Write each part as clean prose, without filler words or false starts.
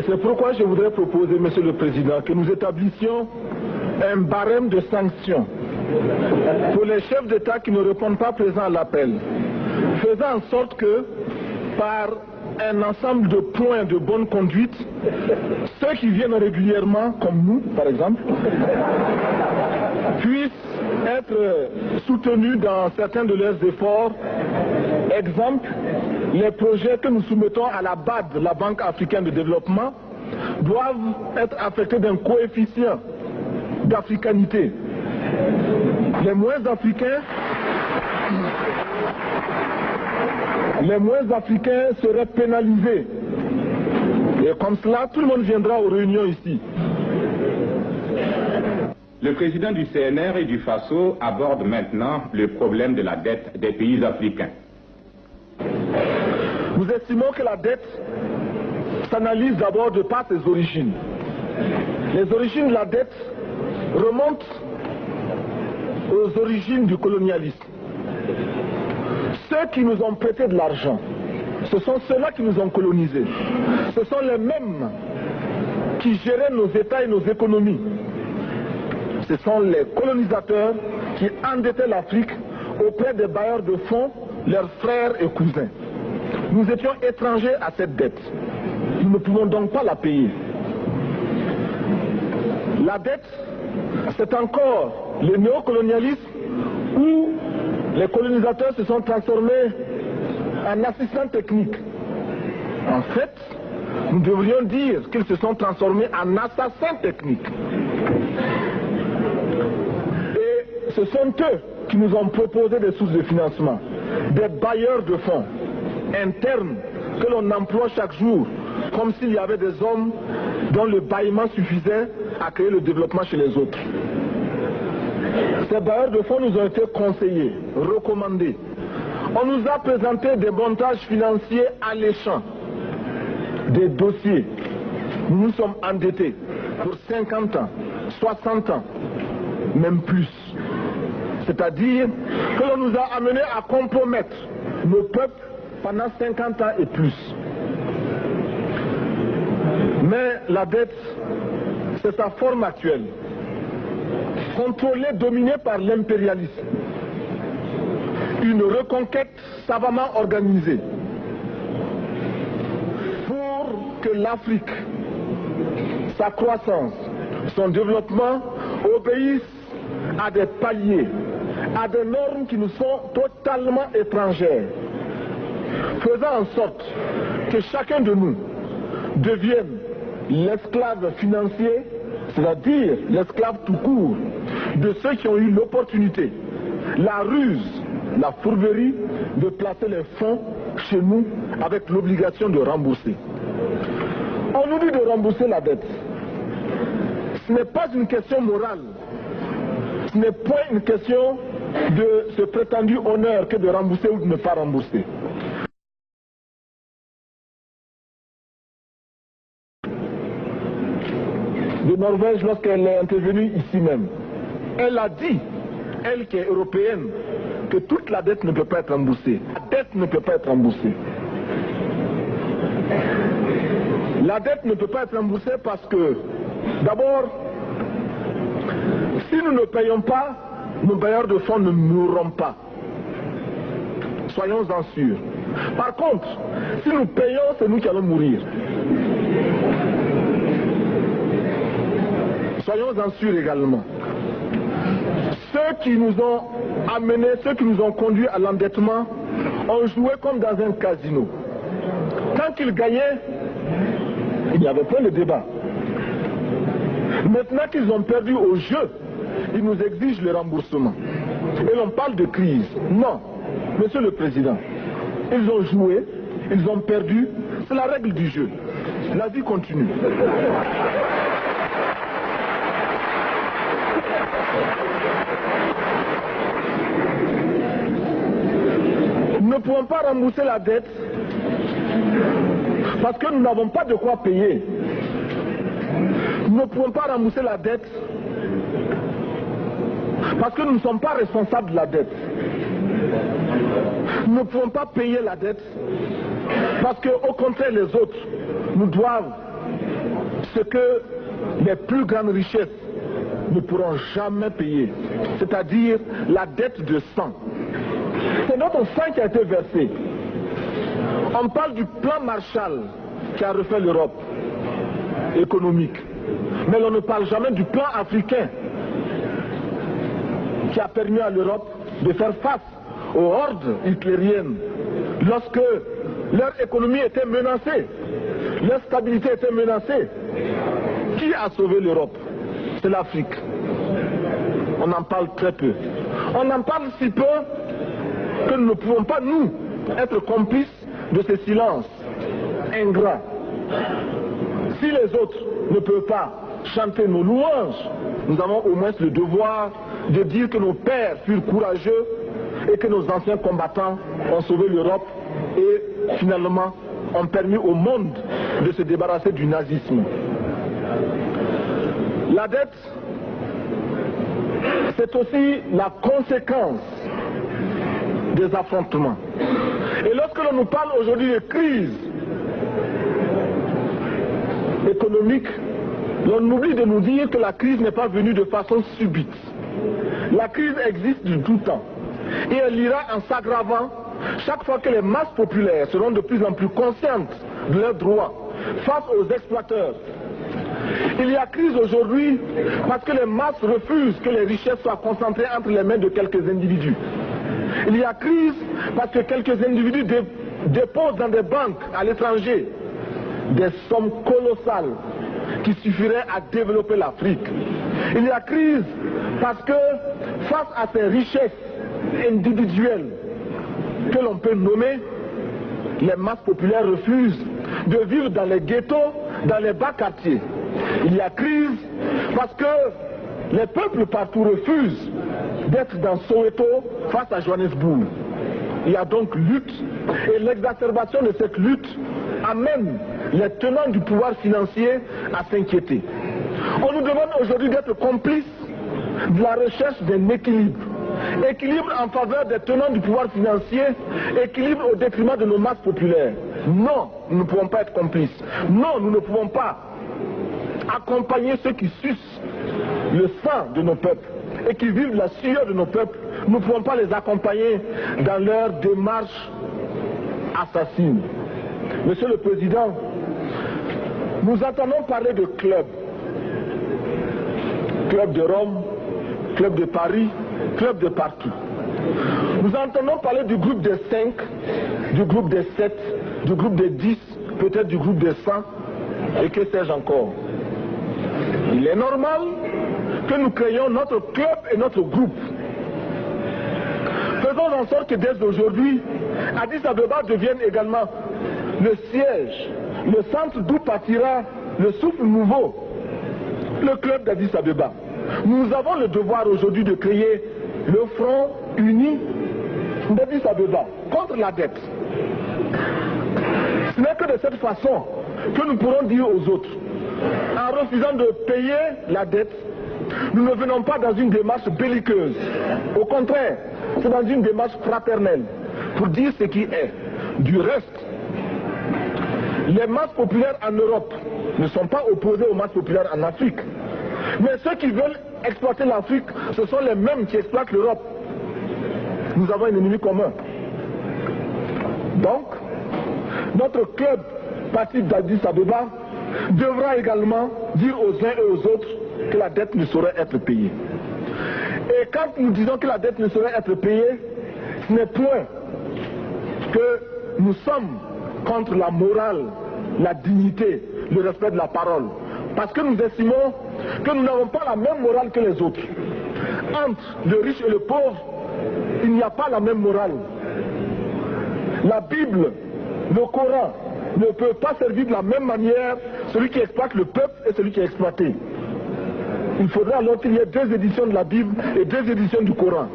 c'est pourquoi je voudrais proposer, Monsieur le Président, que nous établissions un barème de sanctions pour les chefs d'État qui ne répondent pas présents à l'appel, faisant en sorte que, par un ensemble de points de bonne conduite, ceux qui viennent régulièrement, comme nous par exemple, puissent être soutenus dans certains de leurs efforts. Exemple, les projets que nous soumettons à la BAD, la Banque africaine de développement, doivent être affectés d'un coefficient d'africanité. Les moins africains seraient pénalisés. Et comme cela, tout le monde viendra aux réunions ici. Le président du CNR et du FASO aborde maintenant le problème de la dette des pays africains. Nous estimons que la dette s'analyse d'abord de par ses origines. Les origines de la dette remontent aux origines du colonialisme. Ceux qui nous ont prêté de l'argent, ce sont ceux-là qui nous ont colonisés. Ce sont les mêmes qui géraient nos États et nos économies. Ce sont les colonisateurs qui endettaient l'Afrique auprès des bailleurs de fonds, leurs frères et cousins. Nous étions étrangers à cette dette. Nous ne pouvons donc pas la payer. La dette, c'est encore le néocolonialisme où les colonisateurs se sont transformés en assistants techniques. En fait, nous devrions dire qu'ils se sont transformés en assassins techniques. Et ce sont eux qui nous ont proposé des sources de financement, des bailleurs de fonds internes que l'on emploie chaque jour, comme s'il y avait des hommes dont le bâillement suffisait à créer le développement chez les autres. Ces bailleurs de fonds nous ont été conseillés, recommandés. On nous a présenté des montages financiers alléchants, des dossiers. Nous nous sommes endettés pour 50 ans, 60 ans, même plus. C'est-à-dire que l'on nous a amenés à compromettre nos peuples pendant 50 ans et plus. Mais la dette, c'est sa forme actuelle. Contrôlée, dominée par l'impérialisme. Une reconquête savamment organisée pour que l'Afrique, sa croissance, son développement obéissent à des paliers, à des normes qui nous sont totalement étrangères, faisant en sorte que chacun de nous devienne l'esclave financier, c'est-à-dire l'esclave tout court, de ceux qui ont eu l'opportunité, la ruse, la fourberie de placer les fonds chez nous avec l'obligation de rembourser. On nous dit de rembourser la dette. Ce n'est pas une question morale. Ce n'est pas une question de ce prétendu honneur que de rembourser ou de ne pas rembourser. De Norvège, lorsqu'elle est intervenue ici même, elle a dit, elle qui est européenne, que toute la dette ne peut pas être remboursée. La dette ne peut pas être remboursée. La dette ne peut pas être remboursée parce que, d'abord, si nous ne payons pas, nos bailleurs de fonds ne mourront pas. Soyons-en sûrs. Par contre, si nous payons, c'est nous qui allons mourir. Soyons-en sûrs également. Ceux qui nous ont amenés, ceux qui nous ont conduits à l'endettement, ont joué comme dans un casino. Tant qu'ils gagnaient, il n'y avait pas de débat. Maintenant qu'ils ont perdu au jeu, ils nous exigent le remboursement. Et l'on parle de crise. Non, Monsieur le Président, ils ont joué, ils ont perdu, c'est la règle du jeu. La vie continue. Nous ne pouvons pas rembourser la dette parce que nous n'avons pas de quoi payer. Nous ne pouvons pas rembourser la dette parce que nous ne sommes pas responsables de la dette. Nous ne pouvons pas payer la dette parce qu'au contraire les autres nous doivent ce que les plus grandes richesses ne pourront jamais payer, c'est-à-dire la dette de sang. C'est notre sang qui a été versé. On parle du plan Marshall qui a refait l'Europe économique, mais on ne parle jamais du plan africain qui a permis à l'Europe de faire face aux hordes hitlériennes lorsque leur économie était menacée, leur stabilité était menacée. Qui a sauvé l'Europe? C'est l'Afrique. On en parle très peu. On en parle si peu que nous ne pouvons pas, nous, être complices de ces silences ingrats. Si les autres ne peuvent pas chanter nos louanges, nous avons au moins le devoir de dire que nos pères furent courageux et que nos anciens combattants ont sauvé l'Europe et finalement ont permis au monde de se débarrasser du nazisme. La dette, c'est aussi la conséquence des affrontements. Et lorsque l'on nous parle aujourd'hui de crise économique, l'on oublie de nous dire que la crise n'est pas venue de façon subite. La crise existe de tout temps. Et elle ira en s'aggravant chaque fois que les masses populaires seront de plus en plus conscientes de leurs droits face aux exploiteurs. Il y a crise aujourd'hui parce que les masses refusent que les richesses soient concentrées entre les mains de quelques individus. Il y a crise parce que quelques individus déposent dans des banques à l'étranger des sommes colossales qui suffiraient à développer l'Afrique. Il y a crise parce que face à ces richesses individuelles que l'on peut nommer, les masses populaires refusent de vivre dans les ghettos, dans les bas quartiers. Il y a crise parce que les peuples partout refusent d'être dans Soweto face à Johannesburg. Il y a donc lutte et l'exacerbation de cette lutte amène les tenants du pouvoir financier à s'inquiéter. On nous demande aujourd'hui d'être complices de la recherche d'un équilibre. Équilibre en faveur des tenants du pouvoir financier, équilibre au détriment de nos masses populaires. Non, nous ne pouvons pas être complices. Non, nous ne pouvons pas accompagner ceux qui sucent le sang de nos peuples et qui vivent la sueur de nos peuples. Nous ne pouvons pas les accompagner dans leur démarche assassine. Monsieur le Président, nous entendons parler de clubs. Club de Rome, club de Paris, club de partout. Nous entendons parler du groupe des 5, du groupe des 7, du groupe des 10, peut-être du groupe des 100, et que sais-je encore. Il est normal que nous créions notre club et notre groupe. Faisons en sorte que dès aujourd'hui, Addis Abeba devienne également le siège, le centre d'où partira le souffle nouveau, le club d'Addis Abeba. Nous avons le devoir aujourd'hui de créer le front uni d'Addis Abeba contre la dette. Ce n'est que de cette façon que nous pourrons dire aux autres, en refusant de payer la dette, nous ne venons pas dans une démarche belliqueuse. Au contraire, c'est dans une démarche fraternelle, pour dire ce qui est. Du reste, les masses populaires en Europe ne sont pas opposées aux masses populaires en Afrique. Mais ceux qui veulent exploiter l'Afrique, ce sont les mêmes qui exploitent l'Europe. Nous avons un ennemi commun. Donc, notre club parti d'Addis Abeba devra également dire aux uns et aux autres que la dette ne saurait être payée. Et quand nous disons que la dette ne saurait être payée, ce n'est point que nous sommes contre la morale, la dignité, le respect de la parole. Parce que nous estimons que nous n'avons pas la même morale que les autres. Entre le riche et le pauvre, il n'y a pas la même morale. La Bible, le Coran, ne peut pas servir de la même manière celui qui exploite le peuple et celui qui est exploité. Il faudra alors qu'il y ait 2 éditions de la Bible et 2 éditions du Coran.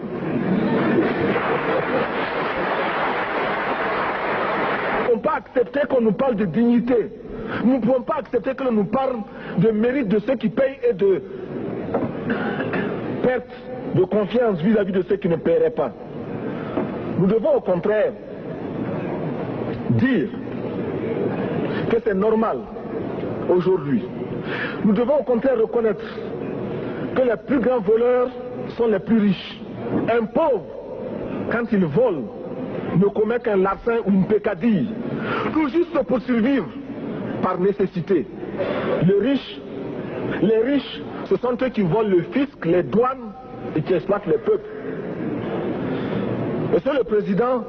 Nous ne pouvons pas accepter qu'on nous parle de dignité. Nous ne pouvons pas accepter que l'on nous parle de mérite de ceux qui payent et de perte de confiance vis-à-vis de ceux qui ne paieraient pas. Nous devons au contraire dire que c'est normal aujourd'hui. Nous devons au contraire reconnaître que les plus grands voleurs sont les plus riches. Un pauvre, quand il vole, ne commet qu'un larcin ou une peccadille, tout juste pour survivre par nécessité. Les riches, ce sont eux qui volent le fisc, les douanes et qui exploitent les peuples. Monsieur le Président,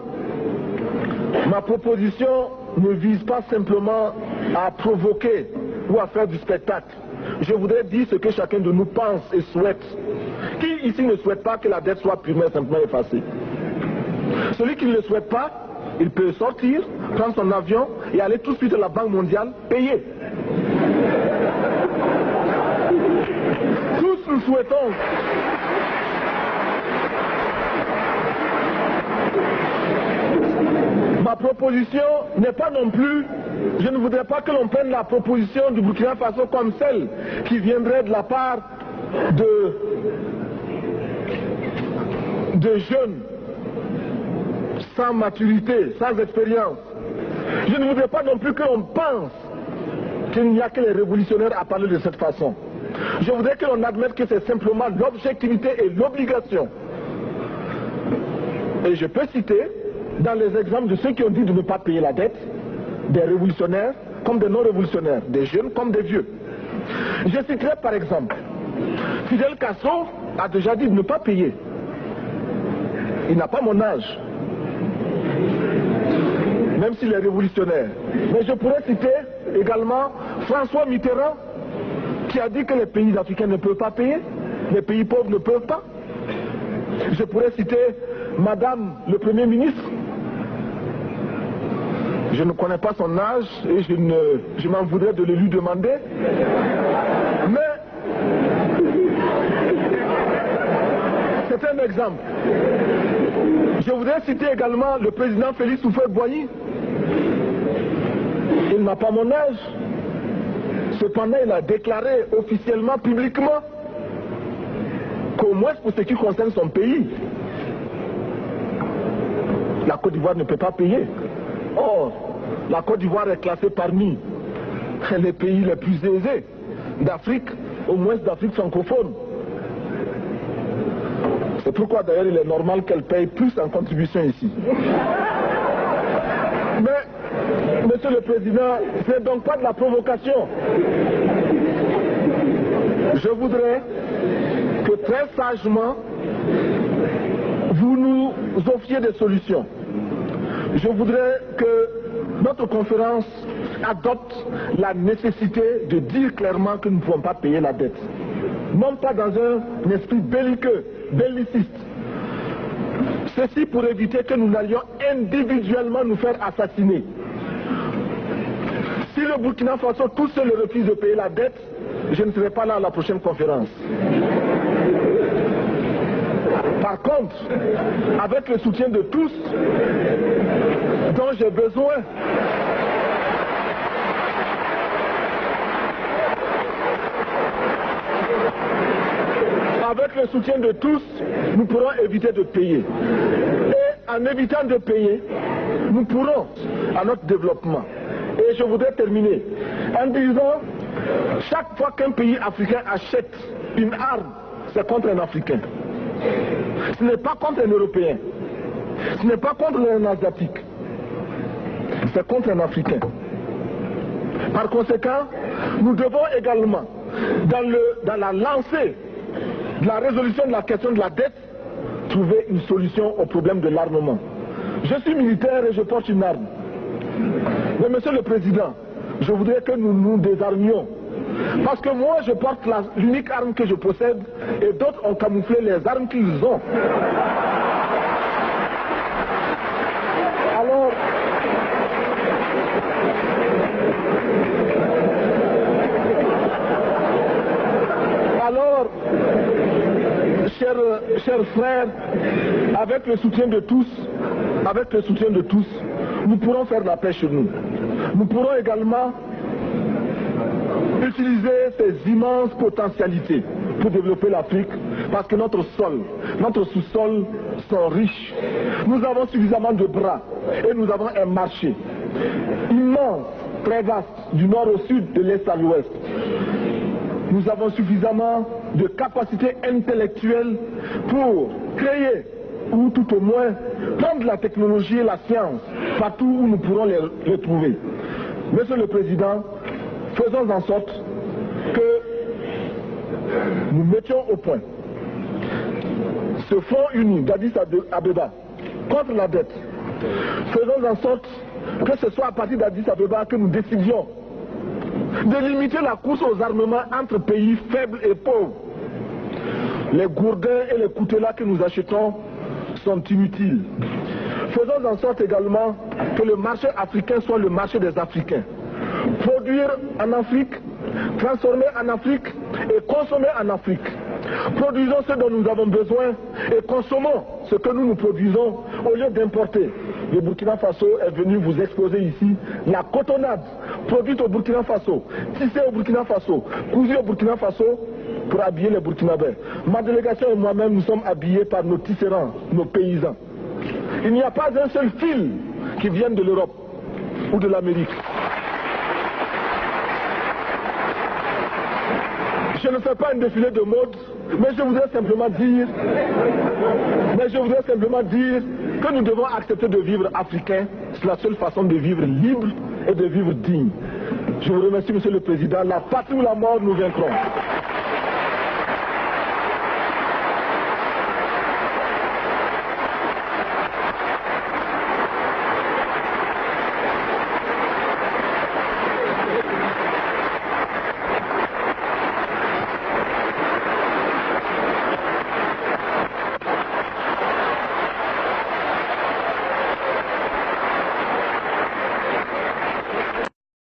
ma proposition ne vise pas simplement à provoquer ou à faire du spectacle. Je voudrais dire ce que chacun de nous pense et souhaite. Qui ici ne souhaite pas que la dette soit purement et simplement effacée? Celui qui ne le souhaite pas, il peut sortir, prendre son avion et aller tout de suite à la Banque mondiale payer. Tous nous souhaitons ma proposition n'est pas non plus, je ne voudrais pas que l'on prenne la proposition du Burkina Faso comme celle qui viendrait de la part de jeunes sans maturité, sans expérience. Je ne voudrais pas non plus que l'on pense qu'il n'y a que les révolutionnaires à parler de cette façon. Je voudrais que l'on admette que c'est simplement l'objectivité et l'obligation. Et je peux citer, dans les exemples de ceux qui ont dit de ne pas payer la dette, des révolutionnaires comme des non-révolutionnaires, des jeunes comme des vieux. Je citerai par exemple, Fidel Castro a déjà dit de ne pas payer. Il n'a pas mon âge, même s'il est révolutionnaire. Mais je pourrais citer également François Mitterrand, qui a dit que les pays africains ne peuvent pas payer, les pays pauvres ne peuvent pas. Je pourrais citer Madame le Premier ministre. Je ne connais pas son âge et je m'en voudrais de le lui demander. Mais c'est un exemple. Je voudrais citer également le président Félix Houphouët-Boigny. Il n'a pas mon âge. Cependant, il a déclaré officiellement, publiquement, qu'au moins pour ce qui concerne son pays, la Côte d'Ivoire ne peut pas payer. Or, la Côte d'Ivoire est classée parmi les pays les plus aisés d'Afrique, au moins d'Afrique francophone. C'est pourquoi d'ailleurs il est normal qu'elle paye plus en contribution ici. Mais, Monsieur le Président, ce n'est donc pas de la provocation. Je voudrais que très sagement, vous nous offriez des solutions. Je voudrais que notre conférence adopte la nécessité de dire clairement que nous ne pouvons pas payer la dette. Non pas dans un esprit belliqueux, belliciste. Ceci pour éviter que nous n'allions individuellement nous faire assassiner. Si le Burkina Faso tout seul refuse de payer la dette, je ne serai pas là à la prochaine conférence. Par contre, avec le soutien de tous, dont j'ai besoin, avec le soutien de tous, nous pourrons éviter de payer. Et en évitant de payer, nous pourrons à notre développement. Et je voudrais terminer en disant, chaque fois qu'un pays africain achète une arme, c'est contre un Africain. Ce n'est pas contre un Européen. Ce n'est pas contre un Asiatique. C'est contre un Africain. Par conséquent, nous devons également, dans la lancée de la résolution de la question de la dette, trouver une solution au problème de l'armement. Je suis militaire et je porte une arme. Mais Monsieur le Président, je voudrais que nous nous désarmions. Parce que moi, je porte l'unique arme que je possède et d'autres ont camouflé les armes qu'ils ont. Alors, chers frères, avec le soutien de tous, nous pourrons faire la paix chez nous. Nous pourrons également utiliser ces immenses potentialités pour développer l'Afrique, parce que notre sous-sol sont riches. Nous avons suffisamment de bras et nous avons un marché immense très vaste, du nord au sud, de l'est à l'ouest. Nous avons suffisamment de capacités intellectuelles pour créer, ou tout au moins prendre la technologie et la science partout où nous pourrons les trouver. Monsieur le Président, faisons en sorte que nous mettions au point ce front uni d'Addis Abeba contre la dette. Faisons en sorte que ce soit à partir d'Addis Abeba que nous décidions de limiter la course aux armements entre pays faibles et pauvres. Les gourdins et les coutelas que nous achetons sont inutiles. Faisons en sorte également que le marché africain soit le marché des Africains. Produire en Afrique, transformer en Afrique et consommer en Afrique. Produisons ce dont nous avons besoin et consommons ce que nous produisons au lieu d'importer. Le Burkina Faso est venu vous exposer ici la cotonnade produite au Burkina Faso, tissée au Burkina Faso, cousue au Burkina Faso pour habiller les Burkinabés. Ma délégation et moi-même, nous sommes habillés par nos tisserands, nos paysans. Il n'y a pas un seul fil qui vienne de l'Europe ou de l'Amérique. Je ne fais pas un défilé de mode, mais je voudrais simplement dire que nous devons accepter de vivre africain. C'est la seule façon de vivre libre et de vivre digne. Je vous remercie, Monsieur le Président. La patrie ou la mort, nous vaincrons.